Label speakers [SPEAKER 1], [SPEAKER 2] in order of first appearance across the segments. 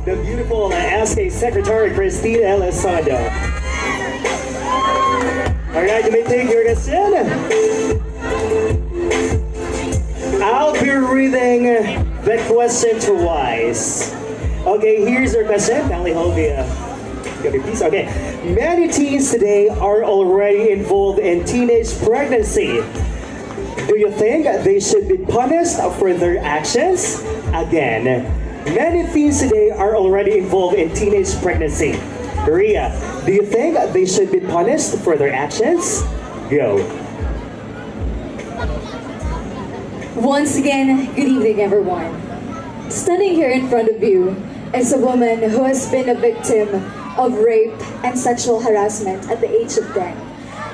[SPEAKER 1] the beautiful SK Secretary Christine Elizondo. Alright, you may take your question. I'll be reading the question twice. Okay, here's your question. Kindly hold the piece. Okay. Many teens today are already involved in teenage pregnancy. Do you think they should be punished for their actions? Again, many teens today are already involved in teenage pregnancy. Ria, do you think they should be punished for their actions? Go.
[SPEAKER 2] Once again, good evening everyone. Standing here in front of you is a woman who has been a victim of rape and sexual harassment at the age of 10.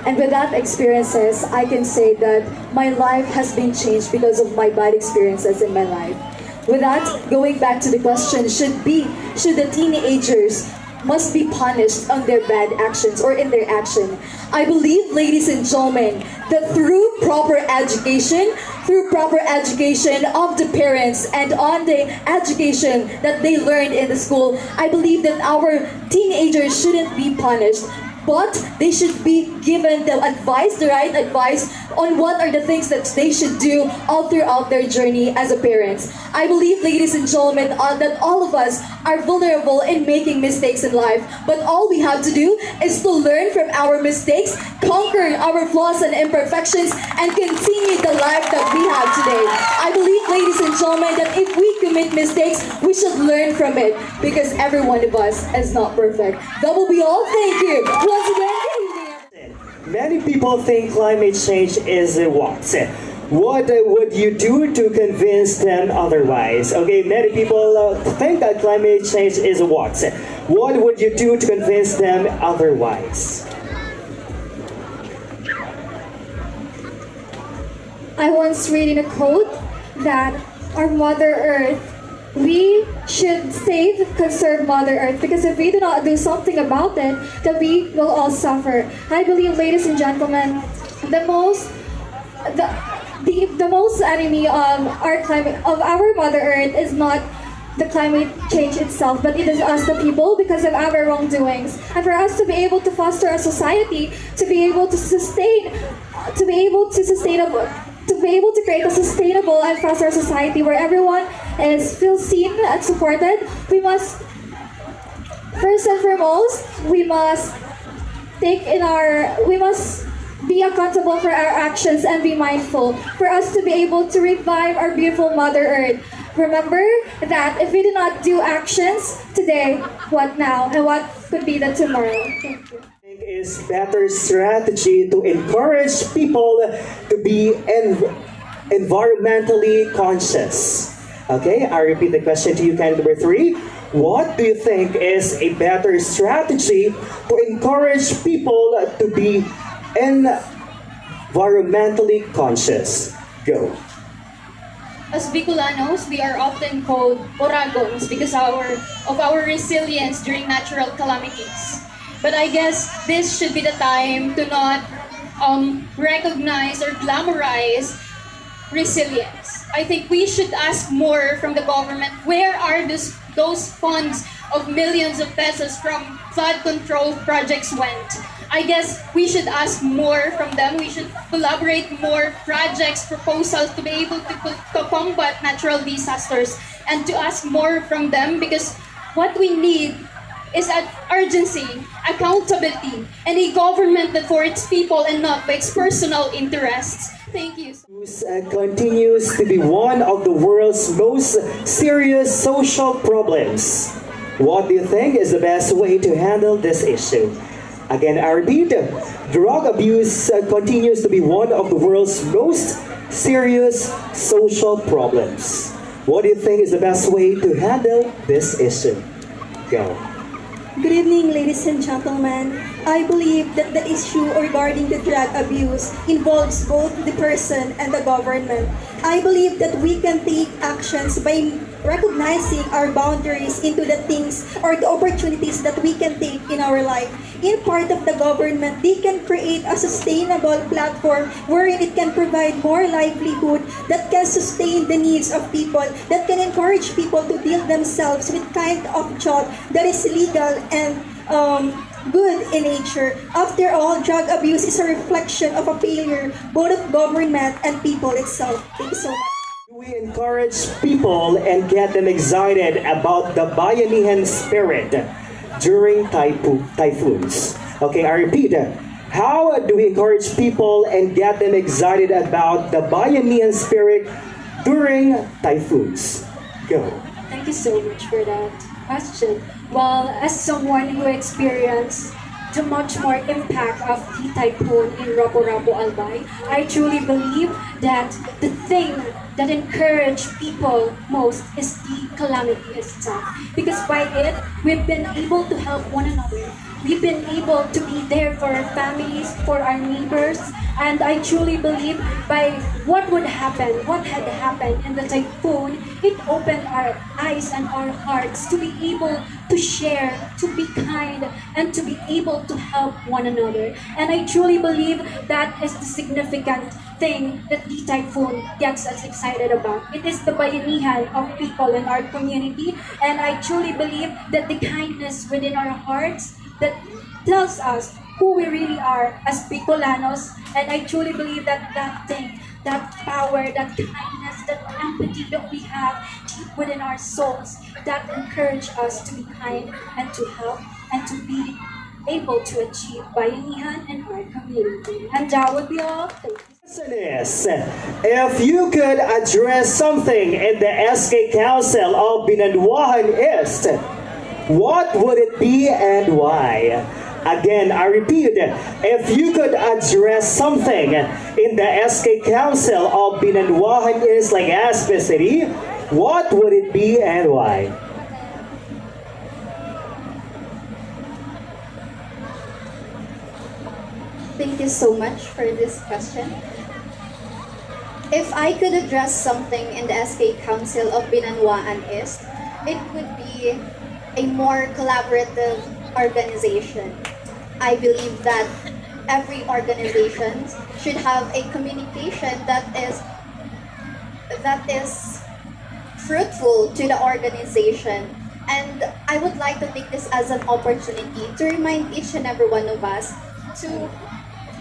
[SPEAKER 2] And with that experiences, I can say that my life has been changed because of my bad experiences in my life. With that, going back to the question, should the teenagers must be punished on their bad actions or in their action? I believe, ladies and gentlemen, that through proper education of the parents and on the education that they learned in the school, I believe that our teenagers shouldn't be punished, but they should be given the right advice on what are the things that they should do all throughout their journey as a parents. I believe, ladies and gentlemen, that all of us are vulnerable in making mistakes in life, but all we have to do is to learn from our mistakes, conquer our flaws and imperfections, and continue the life that we have today. I believe, ladies and gentlemen, that if we commit mistakes, we should learn from it, because every one of us is not perfect. That will be all. Thank you. Once again, good evening.
[SPEAKER 1] Many people think climate change is a what? What would you do to convince them otherwise? Okay, many people think that climate change is a what? What would you do to convince them otherwise?
[SPEAKER 3] I once read in a quote that our Mother Earth, we should conserve Mother Earth, because if we do not do something about it, then we will all suffer. I believe, ladies and gentlemen, the most enemy of our climate, of our Mother Earth, is not the climate change itself, but it is us, the people, because of our wrongdoings. And for us to be able to foster a society, to be able to create a sustainable and foster society where everyone feels seen and supported, we must, first and foremost, we must be accountable for our actions and be mindful for us to be able to revive our beautiful Mother Earth. Remember that if we do not do actions today, what now? And what could be the tomorrow? Thank you.
[SPEAKER 1] Is better strategy to encourage people to be environmentally conscious. Okay, I repeat the question to you, candidate number 3. What do you think is a better strategy to encourage people to be environmentally conscious? Go.
[SPEAKER 4] As Bicolanos, we are often called Oragons because of our resilience during natural calamities. But I guess this should be the time to not recognize or glamorize resilience. I think we should ask more from the government. Where are those funds of millions of pesos from flood control projects went? I guess we should ask more from them. We should collaborate more projects, proposals to be able to combat natural disasters, and to ask more from them, because what we need is urgency, accountability, and a government that for its people and not by its personal interests. Thank you.
[SPEAKER 1] Continues to be one of the world's most serious social problems. What do you think is the best way to handle this issue? Again, I repeat, drug abuse continues to be one of the world's most serious social problems. What do you think is the best way to handle this issue? Go.
[SPEAKER 5] Good evening, ladies and gentlemen. I believe that the issue regarding the drug abuse involves both the person and the government. I believe that we can take actions by recognizing our boundaries into the things or the opportunities that we can take in our life. In part of the government, they can create a sustainable platform wherein it can provide more livelihood that can sustain the needs of people, that can encourage people to build themselves with kind of job that is legal and good in nature. After all, drug abuse is a reflection of a failure both of government and people itself. Thank you so much.
[SPEAKER 1] We encourage people and get them excited about the bayanihan spirit during typhoons. Okay, I repeat. How do we encourage people and get them excited about the bayanihan spirit during typhoons? Go.
[SPEAKER 6] Thank you so much for that question. Well, as someone who experienced the much more impact of the typhoon in Rapu-Rapu Albay, I truly believe that the thing that encouraged people most is the calamity itself. Because by it, we've been able to help one another. We've been able to be there for our families, for our neighbors, and I truly believe by what had happened in the typhoon, it opened our eyes and our hearts to be able to share, to be kind, and to be able to help one another. And I truly believe that is the significant thing that the typhoon gets us excited about. It is the bayanihan of people in our community, and I truly believe that the kindness within our hearts that tells us who we really are as Bicolanos, and I truly believe that that thing, that power, that kindness, that empathy that we have deep within our souls, that encourage us to be kind and to help and to be able to achieve bayanihan in our community. And that would be all. Thank you.
[SPEAKER 1] Question is, if you could address something in the SK Council of Binanwahan East, what would it be and why? Again, I repeat, if you could address something in the SK Council of Binanwahan East, like Aspe City, what would it be and why?
[SPEAKER 7] Thank you so much for this question. If I could address something in the SK Council of Binanwaan East, it would be a more collaborative organization. I believe that every organization should have a communication that is fruitful to the organization. And I would like to take this as an opportunity to remind each and every one of us to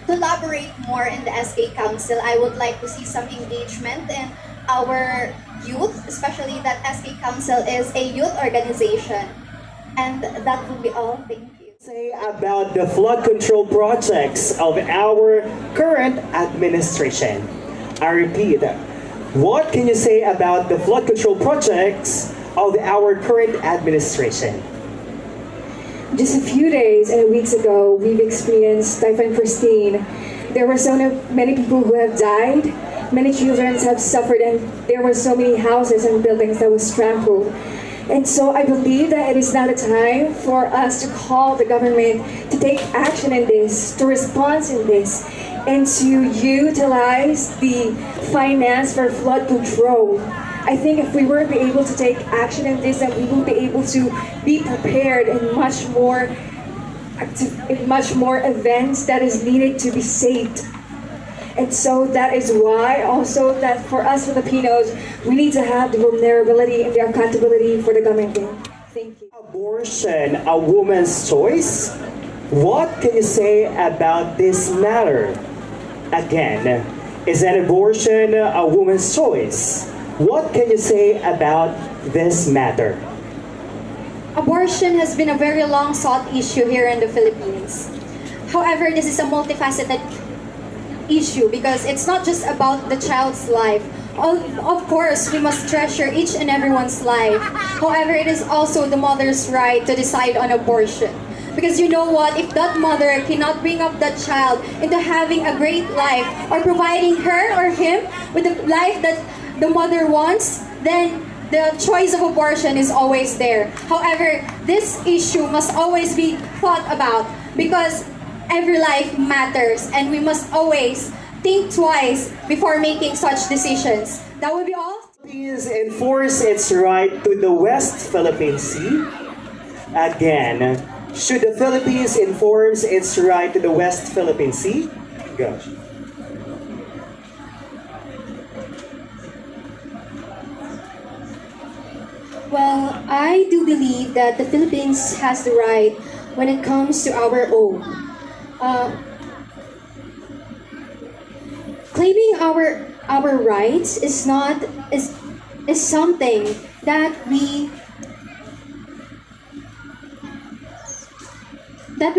[SPEAKER 7] collaborate more in the SK Council. I would like to see some engagement in our youth, especially that SK Council is a youth organization. And that will be all. Thank you.
[SPEAKER 1] Say about the flood control projects of our current administration. I repeat, what can you say about the flood control projects of our current administration?
[SPEAKER 2] Just a few days and weeks ago, we've experienced Typhoon Christine. There were so many people who have died, many children have suffered, and there were so many houses and buildings that was trampled. And so I believe that it is now the time for us to call the government to take action in this, to respond in this, and to utilize the finance for flood control. I think if we were to be able to take action in this, then we will be able to be prepared in much more events that is needed to be saved. And so that is why also that for us Filipinos, we need to have the vulnerability and the accountability for the government. Thank you.
[SPEAKER 1] Abortion, a woman's choice? What can you say about this matter? Again, is an abortion a woman's choice? What can you say about this matter?
[SPEAKER 4] Abortion has been a very long sought issue here in the Philippines. However, this is a multifaceted issue because it's not just about the child's life. Of course, we must treasure each and everyone's life. However, it is also the mother's right to decide on abortion. Because you know what, if that mother cannot bring up that child into having a great life or providing her or him with the life that the mother wants, then the choice of abortion is always there. However, this issue must always be thought about because every life matters and we must always think twice before making such decisions. That would be all.
[SPEAKER 1] Philippines enforce its right to the West Philippine Sea? Again, should the Philippines enforce its right to the West Philippine Sea? Go.
[SPEAKER 6] Well, I do believe that the Philippines has the right when it comes to our own. Uh, Claiming our rights is not is something that we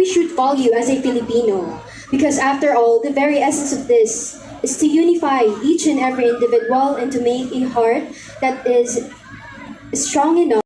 [SPEAKER 6] should value as a Filipino, because after all, the very essence of this is to unify each and every individual and to make a heart that is strong enough